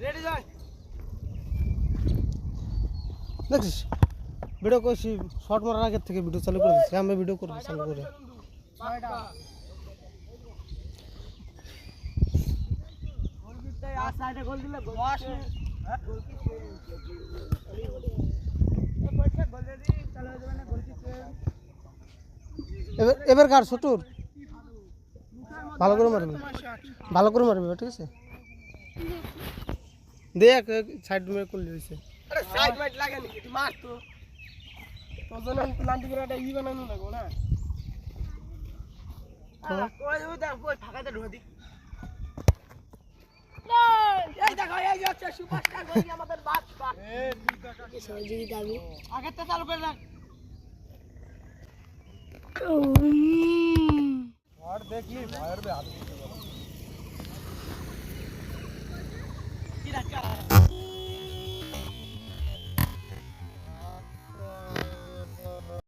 ready যাই দেখছিস video করছি শর্ট মারার আগের থেকে ভিডিও চালু করে দিচ্ছি আমি ভিডিও করবো চালু করে গোল দিলে গোল এবার কার ছোটুর ভালো করে মারবি ঠিক আছে দেখ সাইড মেরে করলে হয়েছে সাইড মাইট লাগে নাকি তুই মার তো তোর জন্য লান্টি করে একটা বানানো লাগবো না কই ও দেখ কই ফাঁকাতে ঢোকা দি এই দেখো এই হচ্ছে সুপারস্টার গোল আমাদের বাদশা তুই দেখা কি সহযোগিতা আমি আগেরটা চালু করে রাখ আর দেখি ভাইয়ের বে হাত কি রাখ